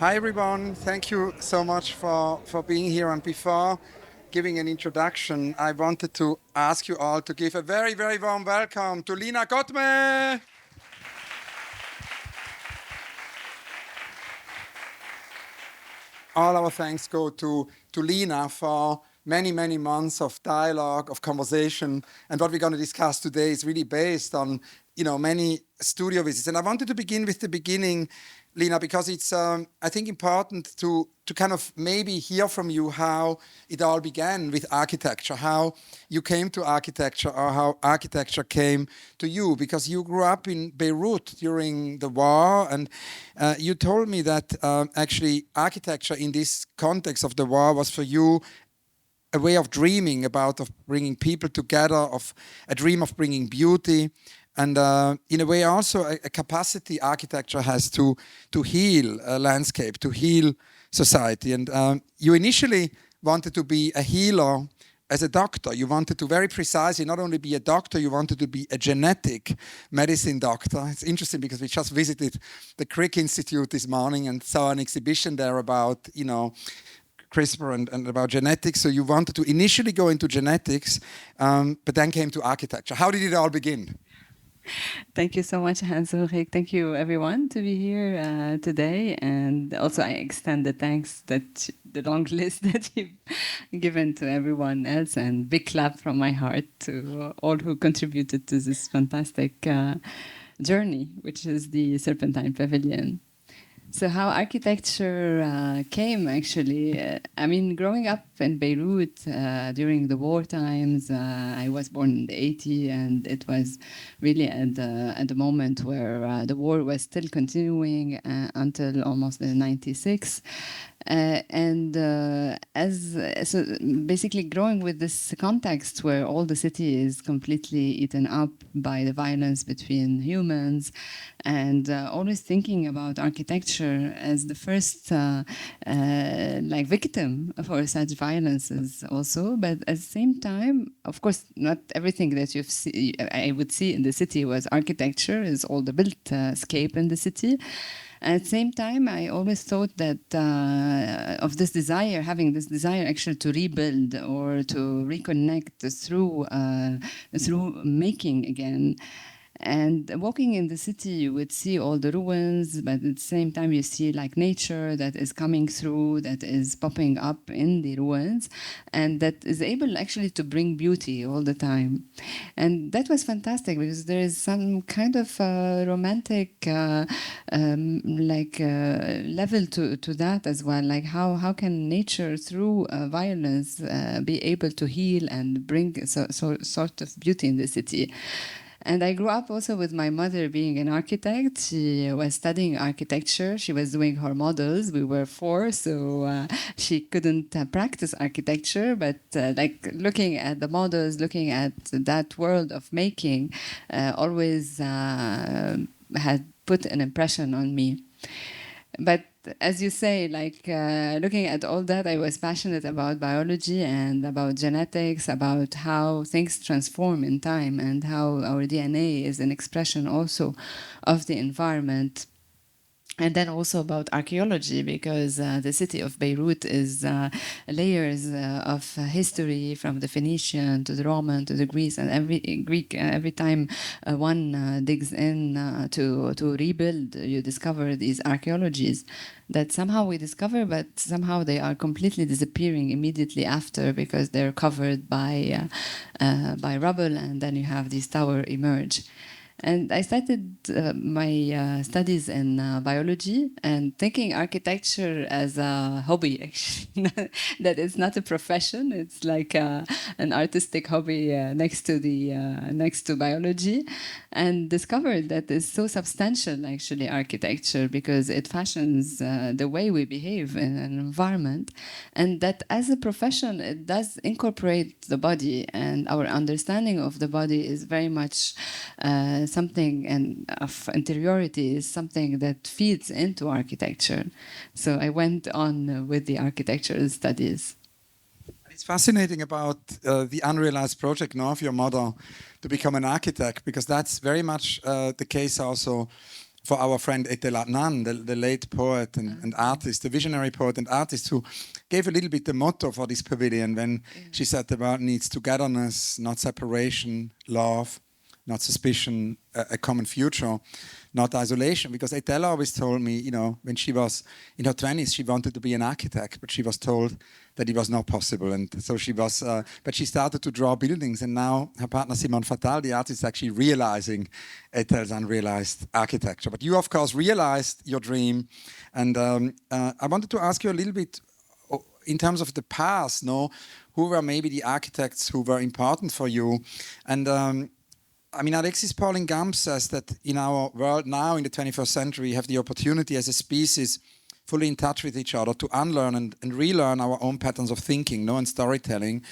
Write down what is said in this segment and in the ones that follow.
Hi everyone, thank you so much for being here. And before giving an introduction, I wanted to ask you all to give a very, very warm welcome to Lina Ghotmeh. All our thanks go to Lina for many, many months of dialogue, of conversation. And what we're going to discuss today is really based on, many studio visits. And I wanted to begin with the beginning, Lina, because it's, I think, important to kind of maybe hear from you how it all began with architecture, how you came to architecture or how architecture came to you, because you grew up in Beirut during the war, and you told me that actually architecture in this context of the war was for you a way of dreaming about, of bringing people together, of a dream of bringing beauty, and in a way also a capacity architecture has to heal a landscape, to heal society. And you initially wanted to be a healer as a doctor. You wanted to very precisely not only be a doctor, you wanted to be a genetic medicine doctor. It's interesting because we just visited the Crick Institute this morning and saw an exhibition there about, CRISPR and about genetics. So you wanted to initially go into genetics, but then came to architecture. How did it all begin? Thank you so much, Hans Ulrich. Thank you, everyone, to be here today. And also, I extend the thanks that the long list that you've given to everyone else, and big clap from my heart to all who contributed to this fantastic journey, which is the Serpentine Pavilion. So how architecture came, actually, I mean, growing up in Beirut during the war times, I was born in the 80s, and it was really at the moment where the war was still continuing until almost the 96. So basically growing with this context where all the city is completely eaten up by the violence between humans, and always thinking about architecture as the first victim for such violences also. But at the same time, of course, not everything that I would see in the city was architecture, is all the built scape in the city. At the same time, I always thought that of this desire, having this desire actually to rebuild or to reconnect through making again. And walking in the city, you would see all the ruins, but at the same time, you see like nature that is coming through, that is popping up in the ruins, and that is able actually to bring beauty all the time. And that was fantastic because there is some kind of romantic level to that as well. Like how can nature through violence be able to heal and bring sort of beauty in the city? And I grew up also with my mother being an architect. She was studying architecture. She was doing her models. We were four, so she couldn't practice architecture. But looking at the models, looking at that world of making, always had put an impression on me. But as you say, looking at all that, I was passionate about biology and about genetics, about how things transform in time and how our DNA is an expression also of the environment. And then also about archaeology, because the city of Beirut is layers of history, from the Phoenician to the Roman to the Greece, and every time one digs in to rebuild, you discover these archaeologies that somehow we discover, but somehow they are completely disappearing immediately after, because they're covered by rubble, and then you have this tower emerge. And I started my studies in biology, and thinking architecture as a hobby, actually. That it's not a profession, it's like an artistic hobby next to biology, and discovered that it's so substantial, actually, architecture, because it fashions the way we behave in an environment, and that as a profession, it does incorporate the body, and our understanding of the body is very much something, and of interiority is something that feeds into architecture. So I went on with the architectural studies. It's fascinating about the unrealized project now of your mother to become an architect, because that's very much the case also for our friend Etel Adnan, the late poet and artist, the visionary poet and artist, who gave a little bit the motto for this pavilion when she said the world needs togetherness, not separation, love, not suspicion, a common future, not isolation. Because Etel always told me, you know, when she was in her 20s, she wanted to be an architect, but she was told that it was not possible. And so she was, but she started to draw buildings. And now her partner Simon Fatal, the artist, is actually realizing Etel's unrealized architecture. But you, of course, realized your dream. And I wanted to ask you a little bit in terms of the past, no? Who were maybe the architects who were important for you? And I mean, Alexis Pauline Gams says that in our world now, in the 21st century, we have the opportunity as a species fully in touch with each other to unlearn and relearn our own patterns of thinking, no, and storytelling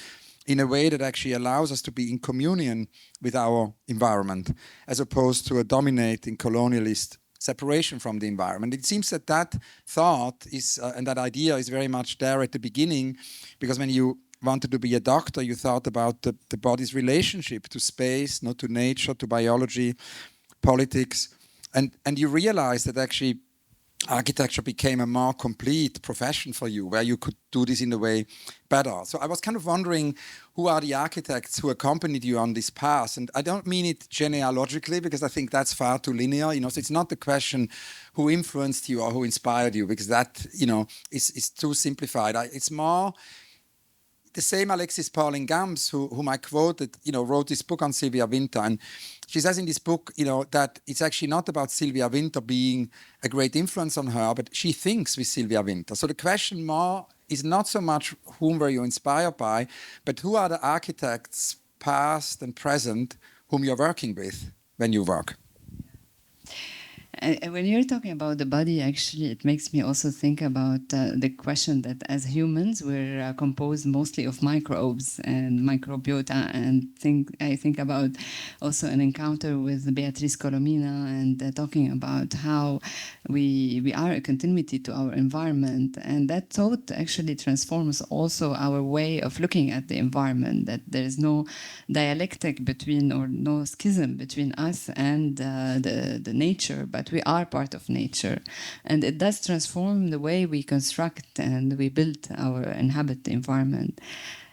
in a way that actually allows us to be in communion with our environment, as opposed to a dominating colonialist separation from the environment. It seems that that thought is, and that idea is very much there at the beginning, because when you wanted to be a doctor, you thought about the body's relationship to space, not to nature, to biology, politics, and you realized that actually architecture became a more complete profession for you, where you could do this in a way better. So I was kind of wondering, who are the architects who accompanied you on this path? And I don't mean it genealogically, because I think that's far too linear. You know, so it's not the question who influenced you or who inspired you, because that, you know, is too simplified. It's more the same Alexis Pauline Gams, whom I quoted, you know, wrote this book on Sylvia Wynter, and she says in this book, you know, that it's actually not about Sylvia Wynter being a great influence on her, but she thinks with Sylvia Wynter. So the question more is not so much whom were you inspired by, but who are the architects, past and present, whom you're working with when you work. When you're talking about the body, actually, it makes me also think about the question that as humans, we're composed mostly of microbes and microbiota. And I think about also an encounter with Beatrice Colomina and talking about how we are a continuity to our environment. And that thought actually transforms also our way of looking at the environment, that there is no dialectic between or no schism between us and the nature, but we are part of nature, and it does transform the way we construct and we build our inhabit environment.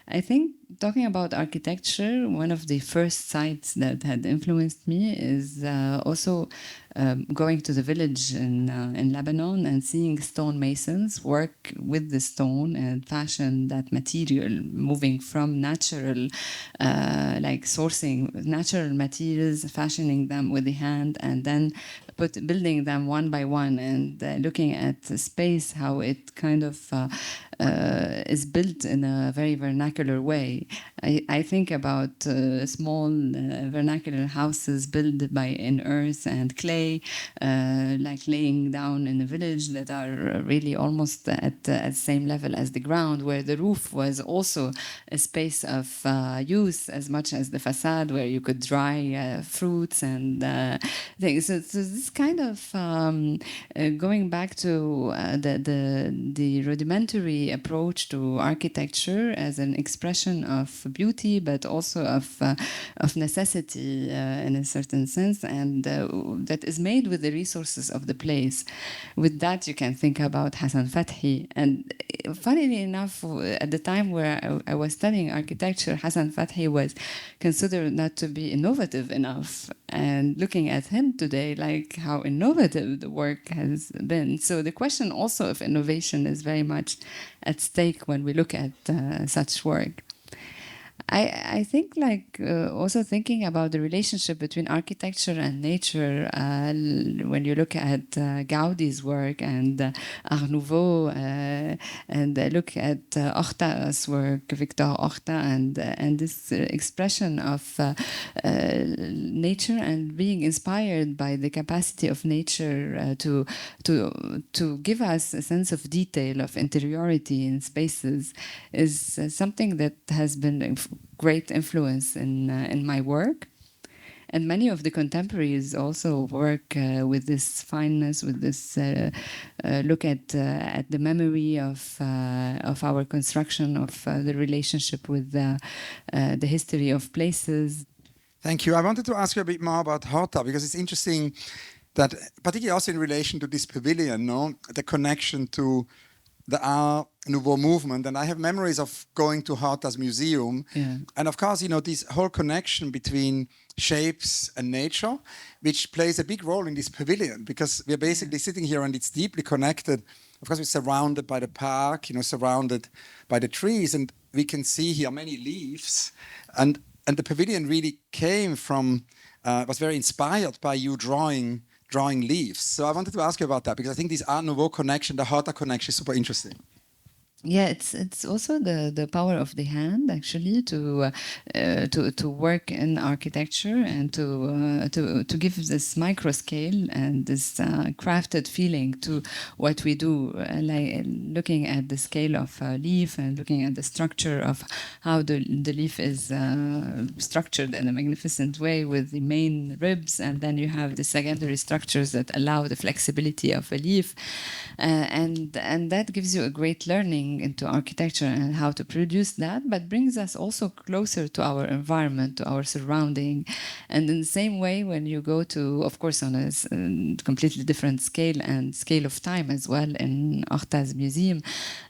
I think talking about architecture, one of the first sites that had influenced me is also going to the village in Lebanon and seeing stonemasons work with the stone and fashion that material, moving from natural, like sourcing natural materials, fashioning them with the hand, and then building them one by one, and looking at the space, how it kind of is built in a very vernacular way. I think about small vernacular houses built in earth and clay, like laying down in a village, that are really almost at the same level as the ground, where the roof was also a space of use as much as the facade, where you could dry fruits and things. So this kind of going back to the rudimentary approach to architecture as an expression of beauty, but also of necessity in a certain sense, and that is made with the resources of the place. With that, you can think about Hassan Fathi. And funnily enough, at the time where I was studying architecture, Hassan Fathi was considered not to be innovative enough. And looking at him today, like how innovative the work has been. So the question also of innovation is very much at stake when we look at such work. I think like also thinking about the relationship between architecture and nature, when you look at Gaudi's work and Art Nouveau, and look at Horta's work, Victor Horta, and this expression of nature and being inspired by the capacity of nature to give us a sense of detail, of interiority in spaces, is something that has been great influence in my work. And many of the contemporaries also work with this fineness, with this look at the memory of our construction, of the relationship with the history of places. Thank you. I wanted to ask you a bit more about Horta, because it's interesting that particularly also in relation to this pavilion, no, the connection to the Art Nouveau movement. And I have memories of going to Hertha's museum. Yeah. And of course, this whole connection between shapes and nature, which plays a big role in this pavilion, because we're basically sitting here and it's deeply connected. Of course, we're surrounded by the park, surrounded by the trees, and we can see here many leaves. And the pavilion really came from, was very inspired by you drawing leaves. So I wanted to ask you about that, because I think this Art Nouveau connection, the Hertha connection, is super interesting. Yeah, it's also the power of the hand, actually, to work in architecture and to give this micro scale and this crafted feeling to what we do, like looking at the scale of a leaf and looking at the structure of how the leaf is structured in a magnificent way with the main ribs, and then you have the secondary structures that allow the flexibility of a leaf, and that gives you a great learning into architecture and how to produce that, but brings us also closer to our environment, to our surrounding. And in the same way, when you go to, of course, on a completely different scale and scale of time as well, in Arta's museum,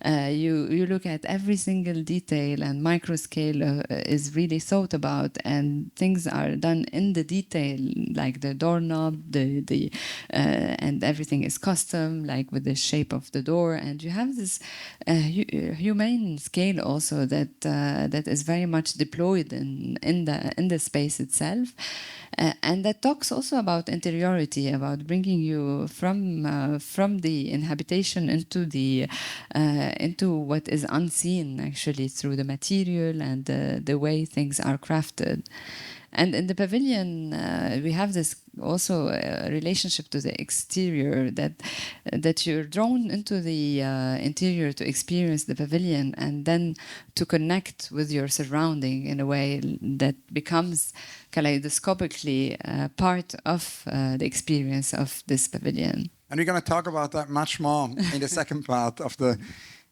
you look at every single detail, and micro scale is really thought about, and things are done in the detail, like the doorknob, and everything is custom, like with the shape of the door, and you have this humane scale also that is very much deployed in the space itself, and that talks also about interiority, about bringing you from the inhabitation into what is unseen, actually, through the material and the way things are crafted. And in the pavilion, we have this also relationship to the exterior, that you're drawn into the interior to experience the pavilion, and then to connect with your surrounding in a way that becomes kaleidoscopically part of the experience of this pavilion. And we're going to talk about that much more in the second part of the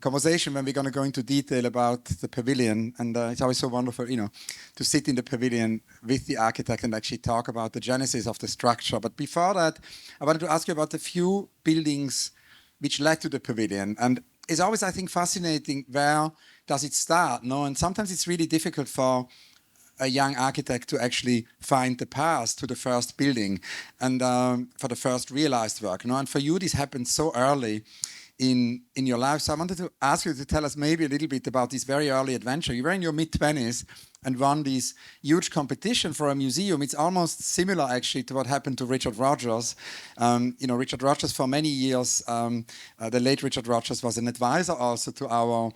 conversation, when we're going to go into detail about the pavilion. And it's always so wonderful, to sit in the pavilion with the architect and actually talk about the genesis of the structure. But before that, I wanted to ask you about the few buildings which led to the pavilion. And it's always, I think, fascinating, where does it start? No? And sometimes it's really difficult for a young architect to actually find the path to the first building and for the first realized work. And for you, this happened so early in your life. So I wanted to ask you to tell us maybe a little bit about this very early adventure. You were in your mid-20s and won this huge competition for a museum. It's almost similar, actually, to what happened to Richard Rogers. Richard Rogers, for many years, the late Richard Rogers was an advisor also to our,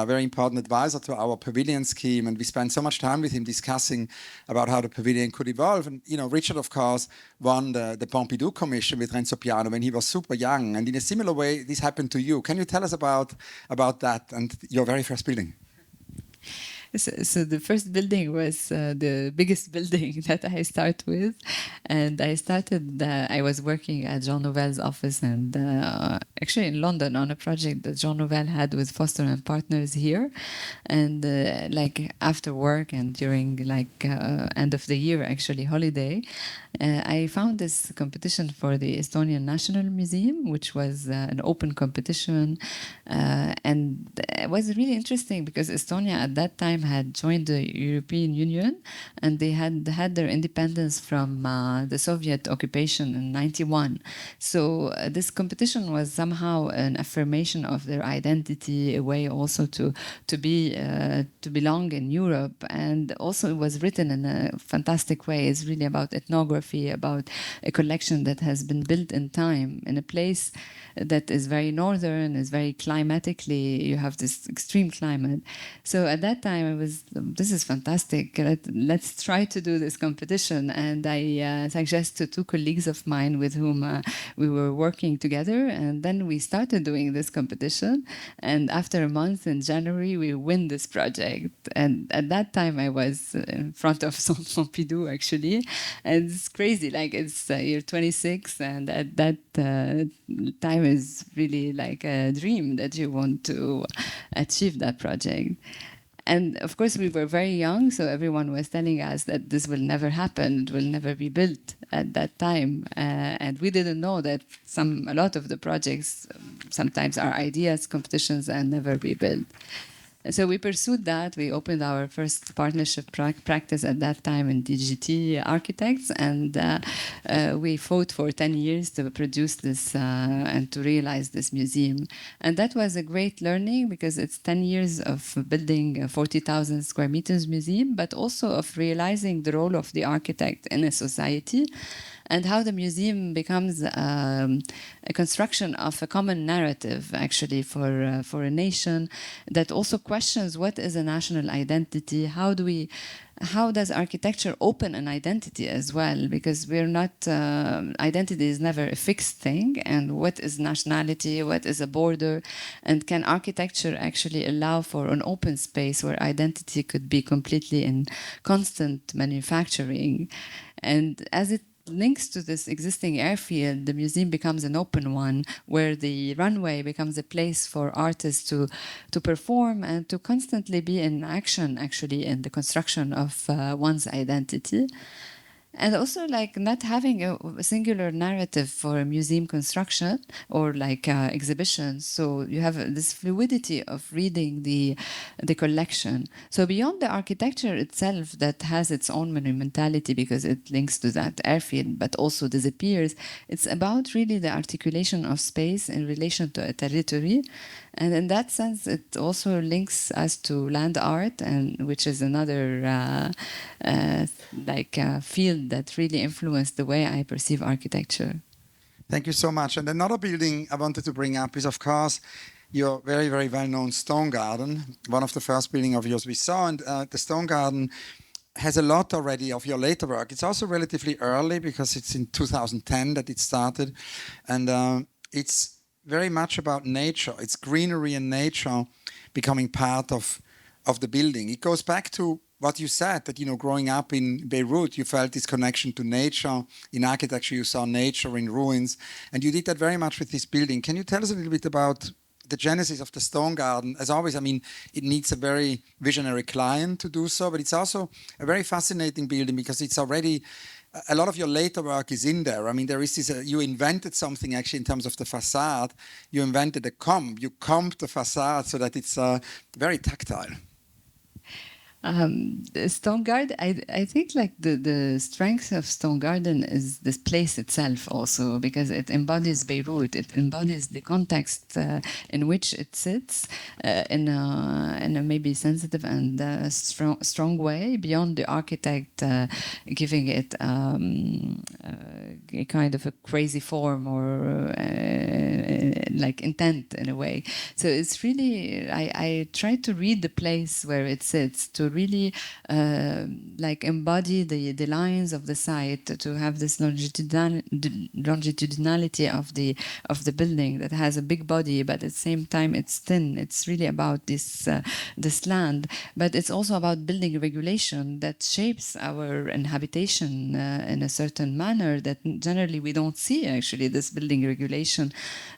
very important advisor to our pavilion scheme. And we spent so much time with him discussing about how the pavilion could evolve. And, Richard, of course, won the Pompidou Commission with Renzo Piano when he was super young. And in a similar way, this happened to you. Can you tell us about that and your very first building? So the first building was the biggest building that I start with, and I was working at Jean Nouvel's office, and actually in London on a project that Jean Nouvel had with Foster and Partners here, and after work and during end of the year, actually holiday, I found this competition for the Estonian National Museum, which was an open competition, and it was really interesting because Estonia at that time had joined the European Union, and they had their independence from the Soviet occupation in '91. So this competition was somehow an affirmation of their identity, a way also to belong in Europe, and also it was written in a fantastic way. It's really about ethnography, about a collection that has been built in time in a place that is very northern, is very climatically, you have this extreme climate. So at that time, this is fantastic. Let's try to do this competition. And I suggested to 2 colleagues of mine with whom we were working together. And then we started doing this competition. And after a month in January, we win this project. And at that time, I was in front of Centre Pompidou, actually. And it's crazy. You're 26, and at that time is really like a dream that you want to achieve that project. And of course, we were very young, so everyone was telling us that this will never happen, it will never be built at that time. And we didn't know that a lot of the projects sometimes are ideas, competitions, and never be built. So we pursued that. We opened our first partnership practice at that time in DGT Architects, and we fought for 10 years to produce this and to realize this museum. And that was a great learning because it's 10 years of building a 40,000 square meters museum, but also of realizing the role of the architect in a society, and how the museum becomes a construction of a common narrative, actually, for a nation that also questions what is a national identity. How does architecture open an identity as well? Because we're not, identity is never a fixed thing. And what is nationality? What is a border? And can architecture actually allow for an open space where identity could be completely in constant manufacturing? And as it links to this existing airfield, the museum becomes an open one where the runway becomes a place for artists to perform and to constantly be in action, actually, in the construction of one's identity. And also, like, not having a singular narrative for a museum construction or like exhibitions. So you have this fluidity of reading the collection. So beyond the architecture itself that has its own monumentality because it links to that airfield, but also disappears, it's about really the articulation of space in relation to a territory. And in that sense, it also links us to land art, and which is another field that really influenced the way I perceive architecture. Thank you so much. And another building I wanted to bring up is, of course, your very, very well-known Stone Garden, one of the first buildings of yours we saw. And the Stone Garden has a lot already of your later work. It's also relatively early because it's in 2010 that it started. And it's very much about nature. It's greenery and nature becoming part of the building. It goes back to what you said, that, you know, growing up in Beirut, you felt this connection to nature. In architecture, you saw nature in ruins. And you did that very much with this building. Can you tell us a little bit about the genesis of the Stone Garden? As always, I mean, it needs a very visionary client to do so, but it's also a very fascinating building because it's already, a lot of your later work is in there. I mean, there is this, you invented something actually in terms of the facade. You invented a comb. You combed the facade so that it's very tactile. Stone Garden, I think like the strength of Stone Garden is this place itself also, because it embodies Beirut. It embodies the context in which it sits in a maybe sensitive and strong way, beyond the architect giving it a kind of a crazy form or like intent in a way. So it's really, I try to read the place where it sits to really like embody the lines of the site, to have this longitudinality of the building that has a big body, but at the same time it's thin. It's really about this land, but it's also about building regulation that shapes our inhabitation in a certain manner that generally we don't see. Actually, this building regulation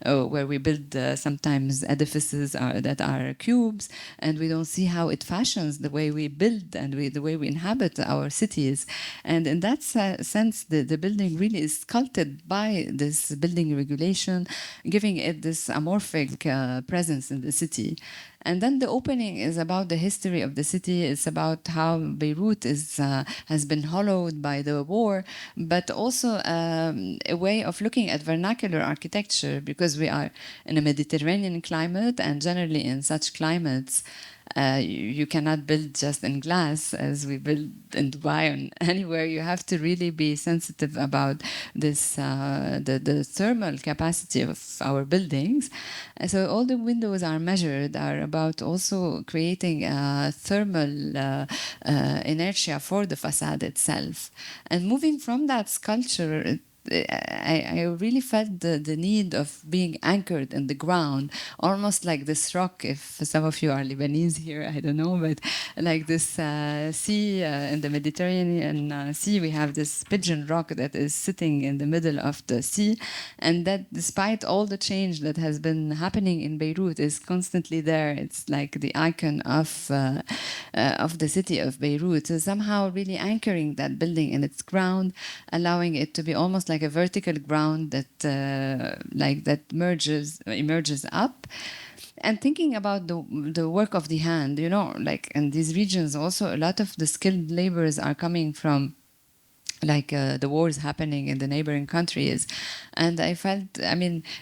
where we build sometimes edifices that are cubes, and we don't see how it fashions the way we build and the way we inhabit our cities. And in that sense, the building really is sculpted by this building regulation, giving it this amorphic presence in the city. And then the opening is about the history of the city. It's about how Beirut has been hollowed by the war, but also a way of looking at vernacular architecture, because we are in a Mediterranean climate, and generally in such climates, you cannot build just in glass as we build in Dubai and anywhere. You have to really be sensitive about this, the thermal capacity of our buildings. So all the windows are measured, are about also creating a thermal inertia for the facade itself. And moving from that sculpture, I really felt the need of being anchored in the ground, almost like this rock. If some of you are Lebanese here, I don't know, but like this sea in the Mediterranean Sea, we have this pigeon rock that is sitting in the middle of the sea, and that despite all the change that has been happening in Beirut is constantly there. It's like the icon of the city of Beirut. So somehow really anchoring that building in its ground, allowing it to be almost like a vertical ground that that emerges up. And thinking about the work of the hand, like in these regions also a lot of the skilled laborers are coming from the wars happening in the neighboring countries. And I felt,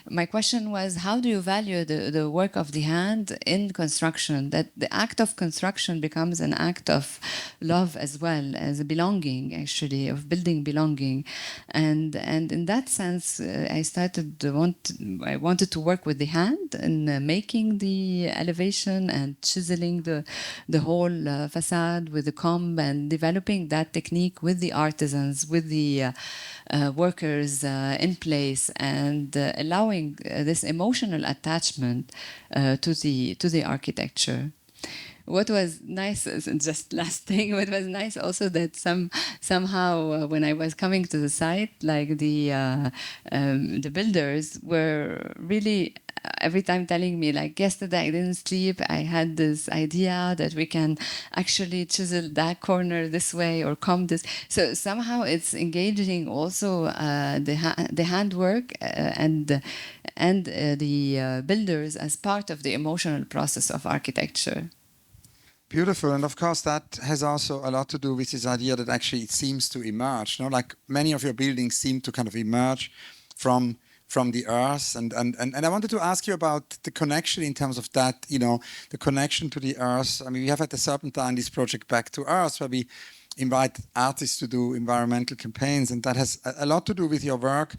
my question was, how do you value the work of the hand in construction? That the act of construction becomes an act of love as well, as a belonging, actually, of building belonging. And in that sense, I wanted to work with the hand in making the elevation and chiseling the whole facade with the comb and developing that technique with the artisans, with the workers in place, and allowing this emotional attachment to the architecture. What was nice, just last thing, what was nice also that somehow when I was coming to the site, like the builders were really every time telling me, like, yesterday I didn't sleep, I had this idea that we can actually chisel that corner this way or comb this. So somehow it's engaging also the handwork and the builders as part of the emotional process of architecture. Beautiful. And of course, that has also a lot to do with this idea that actually it seems to emerge. Like many of your buildings seem to kind of emerge from the earth. And I wanted to ask you about the connection in terms of that, the connection to the earth. I mean, we have at the Serpentine this project Back to Earth, where we invite artists to do environmental campaigns. And that has a lot to do with your work,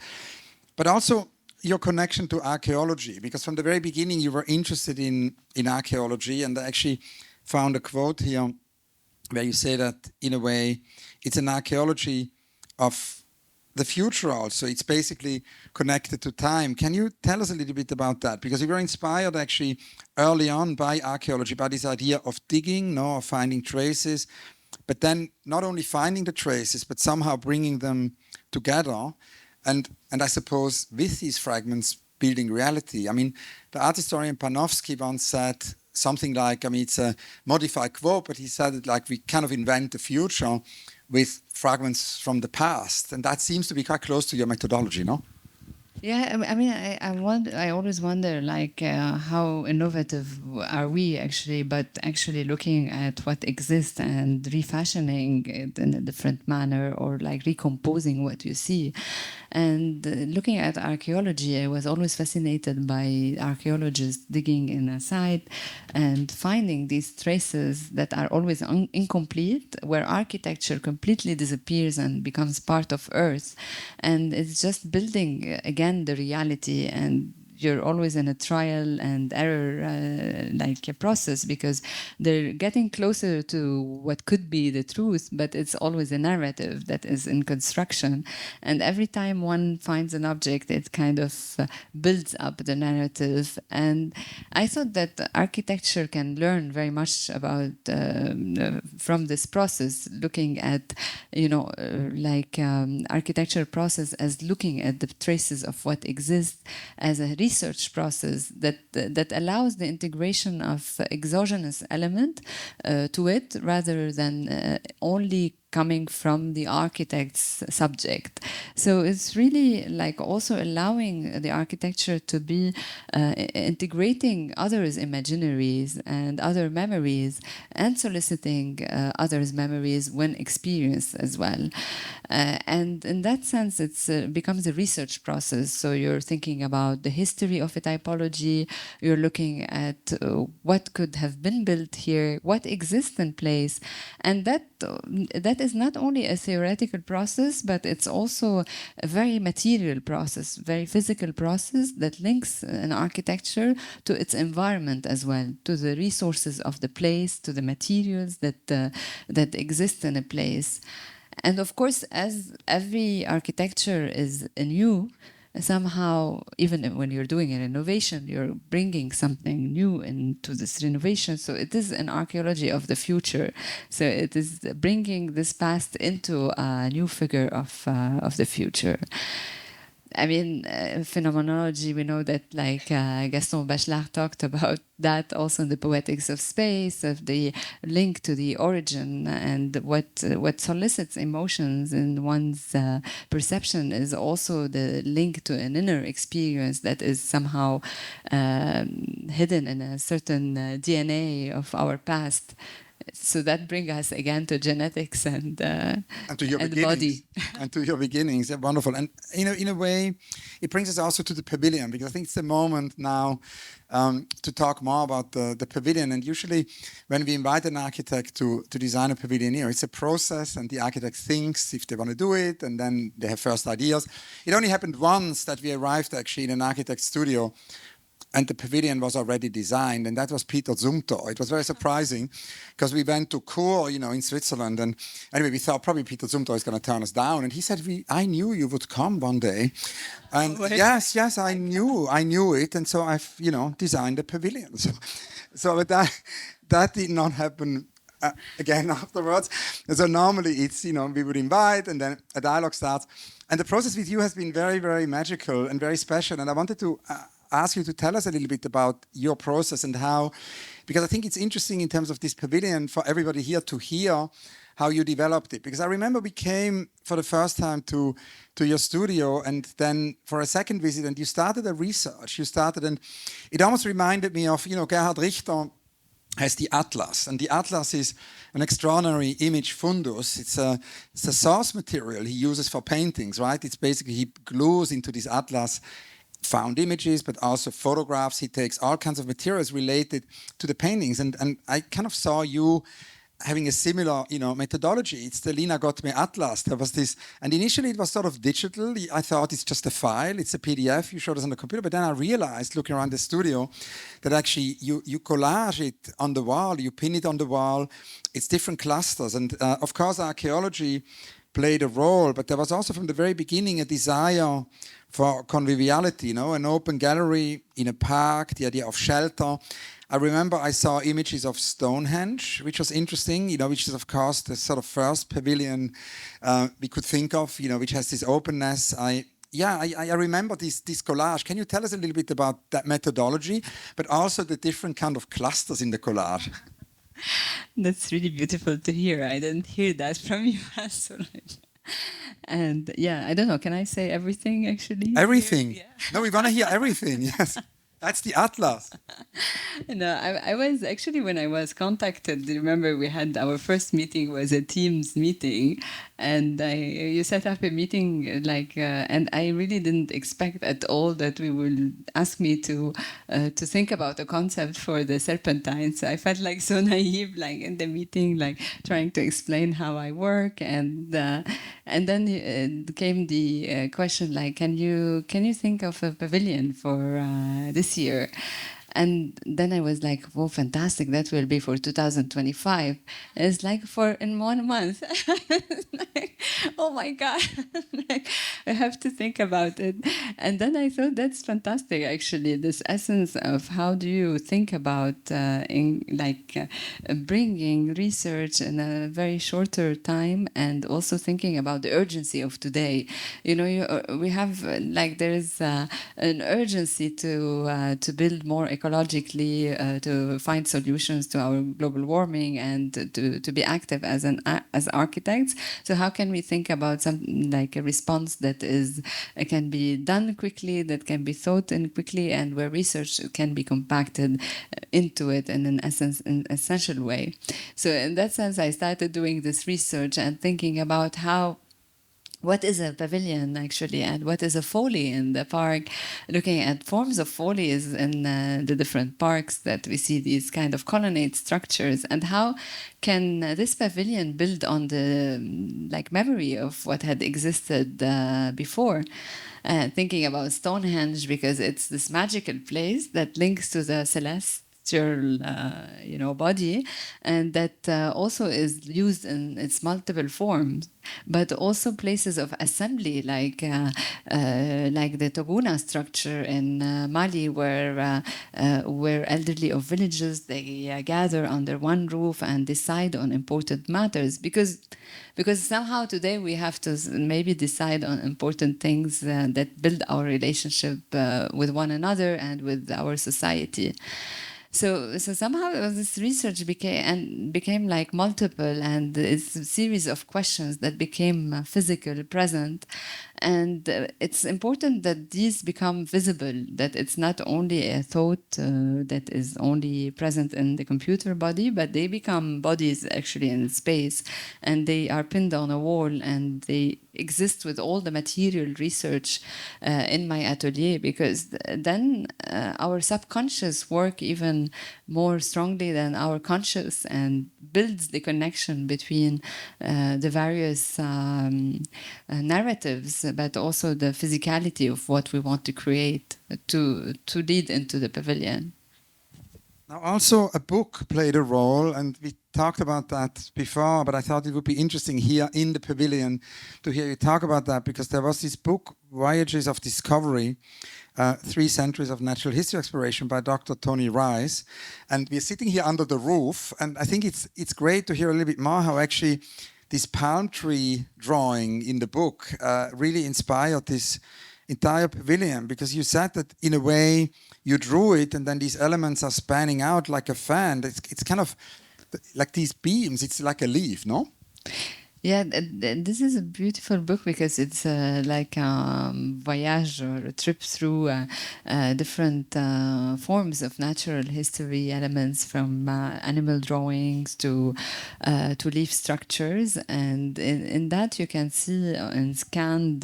but also your connection to archaeology, because from the very beginning you were interested in archaeology. And I actually found a quote here where you say that, in a way, it's an archaeology of the future also. It's basically connected to time. Can you tell us a little bit about that? Because you were inspired actually early on by archaeology, by this idea of digging, of finding traces, but then not only finding the traces, but somehow bringing them together. And I suppose with these fragments, building reality. I mean, the art historian Panofsky once said something like, it's a modified quote, but he said it like, we kind of invent the future with fragments from the past. And that seems to be quite close to your methodology, no? Yeah, I always wonder, like, how innovative are we actually, but actually looking at what exists and refashioning it in a different manner, or like recomposing what you see. And looking at archaeology, I was always fascinated by archaeologists digging in a site and finding these traces that are always incomplete, where architecture completely disappears and becomes part of earth. And it's just building again the reality, and you're always in a trial and error like a process, because they're getting closer to what could be the truth, but it's always a narrative that is in construction. And every time one finds an object, it kind of builds up the narrative. And I thought that architecture can learn very much about from this process, looking at architecture process as looking at the traces of what exists, as a research process that allows the integration of exogenous element to it, rather than only coming from the architect's subject. So it's really like also allowing the architecture to be integrating others' imaginaries and other memories, and soliciting others' memories when experienced as well. And in that sense, it becomes a research process. So you're thinking about the history of a typology, you're looking at what could have been built here, what exists in place, and that is not only a theoretical process, but it's also a very material process, very physical process that links an architecture to its environment as well, to the resources of the place, to the materials that exist in a place. And of course, as every architecture is new, somehow, even when you're doing an renovation, you're bringing something new into this renovation. So it is an archaeology of the future. So it is bringing this past into a new figure of the future. I mean, phenomenology, we know that like Gaston Bachelard talked about that also in the Poetics of Space, of the link to the origin, and what solicits emotions in one's perception is also the link to an inner experience that is somehow hidden in a certain DNA of our past. So that brings us again to genetics and to your and beginnings, body. and to your beginnings. Yeah, wonderful. And in a way, it brings us also to the pavilion, because I think it's the moment now to talk more about the pavilion. And usually, when we invite an architect to design a pavilion, it's a process, and the architect thinks if they want to do it, and then they have first ideas. It only happened once that we arrived actually in an architect's studio, and the pavilion was already designed, and that was Peter Zumthor. It was very surprising, because we went to Chur, in Switzerland, and anyway, we thought probably Peter Zumthor is going to turn us down, and he said, I knew you would come one day. And yes, I knew it, and so I've, designed a pavilion. So that did not happen again afterwards. So normally it's, we would invite, and then a dialogue starts. And the process with you has been very, very magical and very special, and I wanted to ask you to tell us a little bit about your process and how, because I think it's interesting in terms of this pavilion for everybody here to hear how you developed it. Because I remember we came for the first time to your studio, and then for a second visit, and you started a research. And it almost reminded me of, Gerhard Richter has the Atlas, and the Atlas is an extraordinary image fundus. It's a source material he uses for paintings, right? It's basically, he glues into this Atlas found images, but also photographs. He takes all kinds of materials related to the paintings. And I kind of saw you having a similar, methodology. It's the Lina Ghotmeh Atlas. There was this, and initially it was sort of digital. I thought it's just a file, it's a PDF. You showed us on the computer, but then I realized, looking around the studio, that actually you collage it on the wall, you pin it on the wall. It's different clusters, and of course, archaeology played a role, but there was also from the very beginning a desire for conviviality, an open gallery in a park, the idea of shelter. I remember I saw images of Stonehenge, which was interesting, which is of course the sort of first pavilion we could think of, which has this openness. I remember this collage. Can you tell us a little bit about that methodology, but also the different kind of clusters in the collage? That's really beautiful to hear. I didn't hear that from you, absolutely. And I don't know, can I say everything actually? Everything? Yeah. No, we want to hear everything, yes. That's the Atlas. No, I was actually, when I was contacted, remember we had our first meeting was a Teams meeting, and you set up a meeting and I really didn't expect at all that we will ask me to think about a concept for the Serpentine. So I felt like so naive, like in the meeting, like trying to explain how I work, and then came the question like, can you think of a pavilion for this year? And then I was like, "Whoa, fantastic! That will be for 2025." It's like in 1 month. Like, oh my god! Like, I have to think about it. And then I thought that's fantastic. Actually, this essence of how do you think about bringing research in a very shorter time, and also thinking about the urgency of today. We have there is an urgency to build more ecologically, to find solutions to our global warming, and to be active as architects. So how can we think about something like a response that can be done quickly, that can be thought in quickly, and where research can be compacted into it in an essential way. So in that sense, I started doing this research and thinking about what is a pavilion actually, and what is a folly in the park, looking at forms of folies in the different parks that we see these kind of colonnade structures, and how can this pavilion build on the memory of what had existed before. Thinking about Stonehenge, because it's this magical place that links to the celeste, celestial, body, and that also is used in its multiple forms, but also places of assembly, like the Toguna structure in Mali, where elderly of villages, they gather under one roof and decide on important matters, because somehow today we have to maybe decide on important things that build our relationship with one another and with our society. So somehow this research became like multiple, and it's a series of questions that became physical, present. And it's important that these become visible, that it's not only a thought that is only present in the computer body, but they become bodies actually in space, and they are pinned on a wall, and they exist with all the material research in my atelier, because then our subconscious work even more strongly than our conscious, and builds the connection between the various narratives, but also the physicality of what we want to create to lead into the pavilion. Now, also a book played a role, and we talked about that before, but I thought it would be interesting here in the pavilion to hear you talk about that, because there was this book, Voyages of Discovery, 3 Centuries of Natural History Exploration by Dr. Tony Rice. And we're sitting here under the roof, and I think it's great to hear a little bit more how actually this palm tree drawing in the book really inspired this entire pavilion, because you said that in a way you drew it and then these elements are spanning out like a fan. It's kind of like these beams, it's like a leaf, no? Yeah, this is a beautiful book because it's like a voyage or a trip through different forms of natural history elements, from animal drawings to leaf structures. And in that you can see in scanned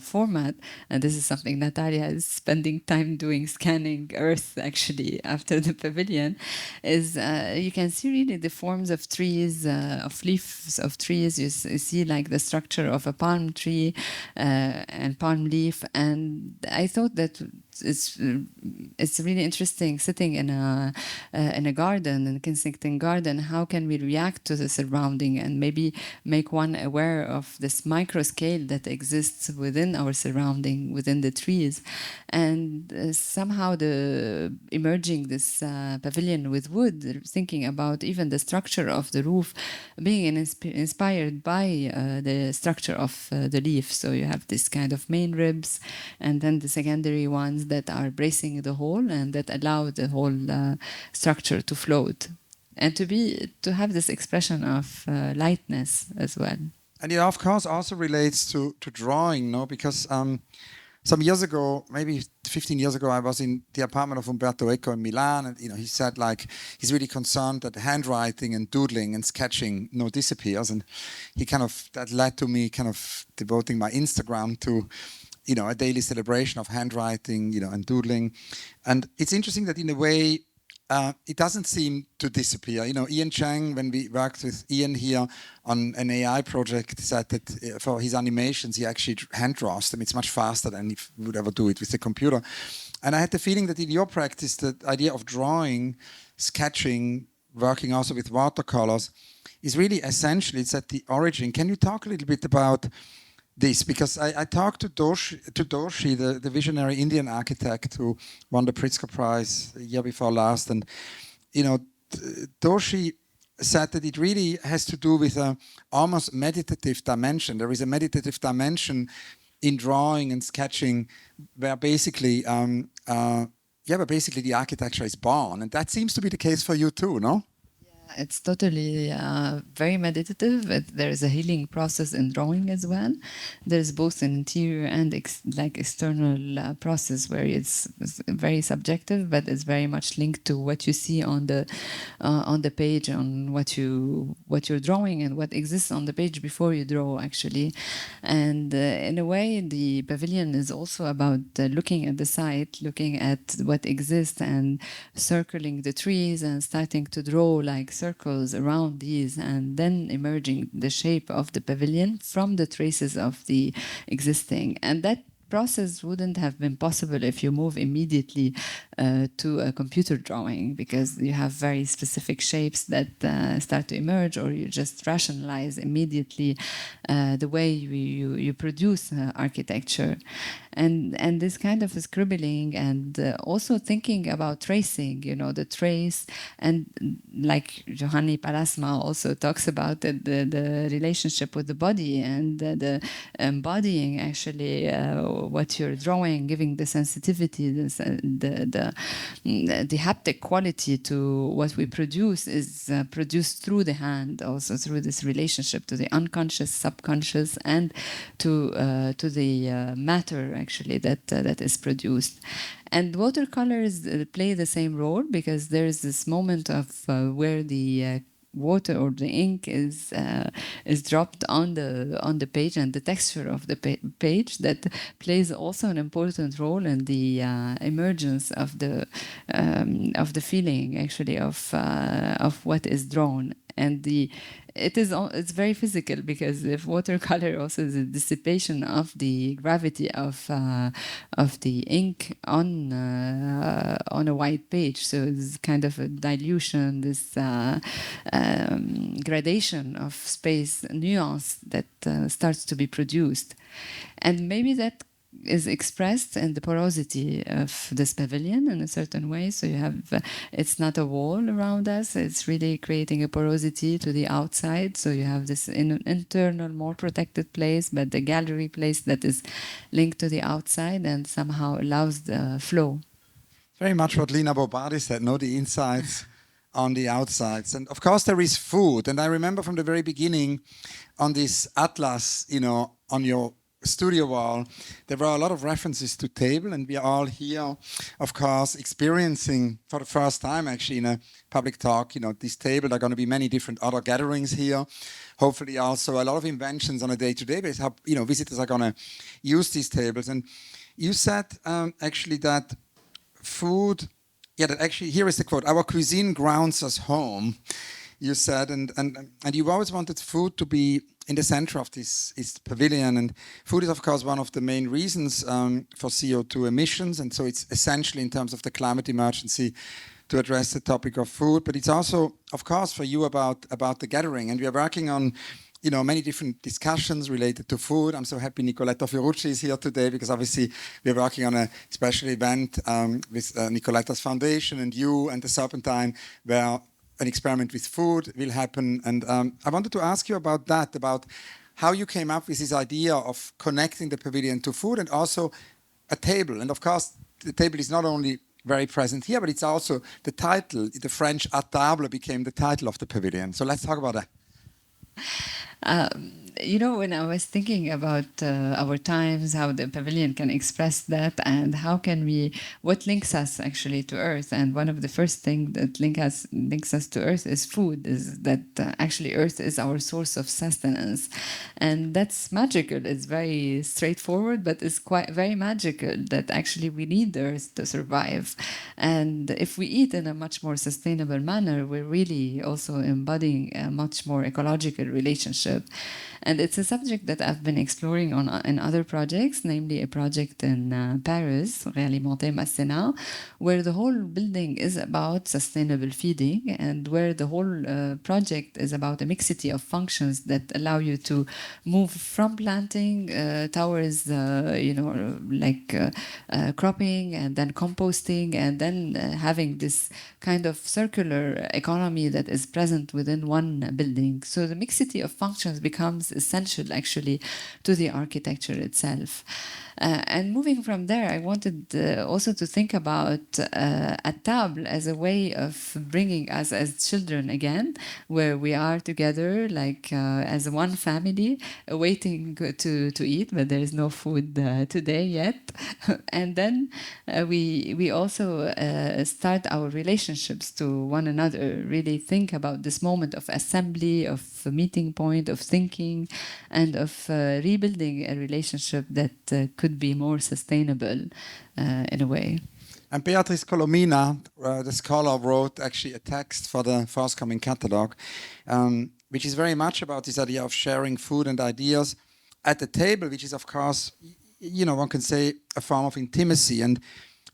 format, and this is something Natalia is spending time doing, scanning Earth actually after the pavilion, is you can see really the forms of trees, of leaves of trees. You see like the structure of a palm tree and palm leaf. And I thought that it's really interesting sitting in a garden, in a Kensington garden. How can we react to the surrounding and maybe make one aware of this micro scale that exists within our surrounding, within the trees? And somehow the emerging this pavilion with wood, thinking about even the structure of the roof being inspired by the structure of the leaf. So you have this kind of main ribs, and then the secondary ones that are bracing the whole and that allow the whole structure to float and to have this expression of lightness as well. And it of course also relates to drawing, no? Because some years ago, maybe 15 years ago, I was in the apartment of Umberto Eco in Milan, and he said like he's really concerned that handwriting and doodling and sketching disappears, and that led to me kind of devoting my Instagram to a daily celebration of handwriting, and doodling. And it's interesting that in a way, it doesn't seem to disappear. Ian Chang, when we worked with Ian here on an AI project, said that for his animations, he actually hand draws them. It's much faster than if he would ever do it with the computer. And I had the feeling that in your practice, the idea of drawing, sketching, working also with watercolors is really essential. It's at the origin. Can you talk a little bit about this? Because I talked to Doshi, the visionary Indian architect who won the Pritzker Prize the year before last, and Doshi said that it really has to do with a almost meditative dimension. There is a meditative dimension in drawing and sketching, where basically, the architecture is born, and that seems to be the case for you too, no? It's totally very meditative. There is a healing process in drawing as well. There's both an interior and external process where it's very subjective, but it's very much linked to what you see on the page, on what you're drawing and what exists on the page before you draw, actually. And in a way, the pavilion is also about looking at the site, looking at what exists, and circling the trees and starting to draw like circles around these, and then emerging the shape of the pavilion from the traces of the existing. And that process wouldn't have been possible if you move immediately to a computer drawing, because you have very specific shapes that start to emerge, or you just rationalize immediately the way you produce architecture. And this kind of scribbling, and also thinking about tracing, the trace, and like Johanni Palasma also talks about the relationship with the body, and the embodying actually what you're drawing, giving the sensitivity, the haptic quality to what we produce is produced through the hand, also through this relationship to the unconscious, subconscious, and to the matter actually that is produced. And watercolors play the same role, because there's this moment of where the water or the ink is dropped on the page, and the texture of the page that plays also an important role in the emergence of the feeling actually of what is drawn. And it's very physical, because if watercolor also is a dissipation of the gravity of the ink on a white page. So it's kind of a dilution, this gradation of space, nuance that starts to be produced. And maybe that is expressed in the porosity of this pavilion in a certain way. So you have, it's not a wall around us, it's really creating a porosity to the outside. So you have this internal, more protected place, but the gallery place that is linked to the outside and somehow allows the flow. Very much what Lina Ghotmeh said, no, the insides on the outsides. And of course there is food. And I remember from the very beginning on this atlas, on your studio wall, there were a lot of references to table, and we are all here, of course, experiencing for the first time actually in a public talk, this table. There are going to be many different other gatherings here. Hopefully also a lot of inventions on a day-to-day basis, how, visitors are going to use these tables. And you said actually that food, that actually, here is the quote, "Our cuisine grounds us home," you said, and you always wanted food to be in the center of this pavilion. And food is, of course, one of the main reasons for CO2 emissions. And so it's essentially in terms of the climate emergency to address the topic of food. But it's also, of course, for you about the gathering. And we are working on many different discussions related to food. I'm so happy Nicoletta Fiorucci is here today, because obviously we're working on a special event with Nicoletta's foundation and you and the Serpentine, where an experiment with food will happen. And I wanted to ask you about that, about how you came up with this idea of connecting the pavilion to food and also a table. And of course, the table is not only very present here, but it's also the title. The French à table became the title of the pavilion. So let's talk about that. When I was thinking about our times, how the pavilion can express that, and what links us actually to Earth. And one of the first things that links us to Earth is food, is that actually Earth is our source of sustenance. And that's magical. It's very straightforward, but it's quite very magical that actually we need the Earth to survive. And if we eat in a much more sustainable manner, we're really also embodying a much more ecological relationship. And it's a subject that I've been exploring in other projects, namely a project in Paris, Réalimenter Masséna, where the whole building is about sustainable feeding, and where the whole project is about a mixity of functions that allow you to move from planting towards, cropping, and then composting, and then having this kind of circular economy that is present within one building. So the mixity of functions becomes essential actually to the architecture itself. And moving from there, I wanted also to think about a table as a way of bringing us as children again, where we are together as one family, waiting to eat, but there is no food today yet. And then we also start our relationships to one another, really think about this moment of assembly, of a meeting point, of thinking, and of rebuilding a relationship that could be more sustainable in a way. And Beatrice Colomina, the scholar, wrote actually a text for the forthcoming catalogue, which is very much about this idea of sharing food and ideas at the table, which is, of course, one can say a form of intimacy. And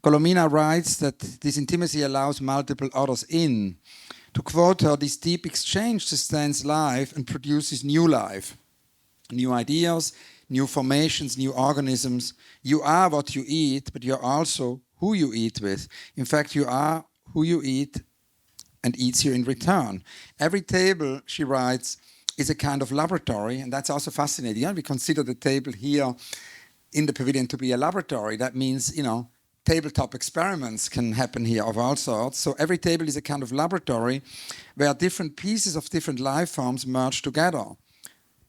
Colomina writes that this intimacy allows multiple others in. To quote her, this deep exchange sustains life and produces new life, new ideas, new formations, new organisms. You are what you eat, but you're also who you eat with. In fact, you are who you eat and eats you in return. Every table, she writes, is a kind of laboratory, and that's also fascinating. We consider the table here in the pavilion to be a laboratory. That means, tabletop experiments can happen here of all sorts. So every table is a kind of laboratory where different pieces of different life forms merge together.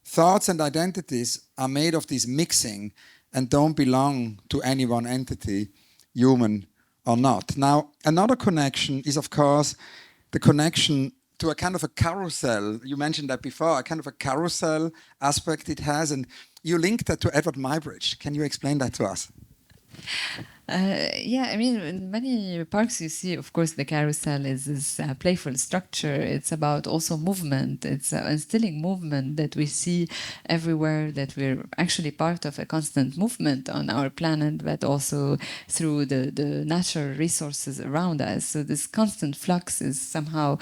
Thoughts and identities are made of this mixing and don't belong to any one entity, human or not. Now, another connection is, of course, the connection to a kind of a carousel. You mentioned that before, a kind of a carousel aspect it has, and you linked that to Edward Muybridge. Can you explain that to us? Yeah, I mean, in many parks you see, of course, the carousel is this playful structure. It's about also movement. It's instilling movement that we see everywhere, that we're actually part of a constant movement on our planet, but also through the natural resources around us. So this constant flux is somehow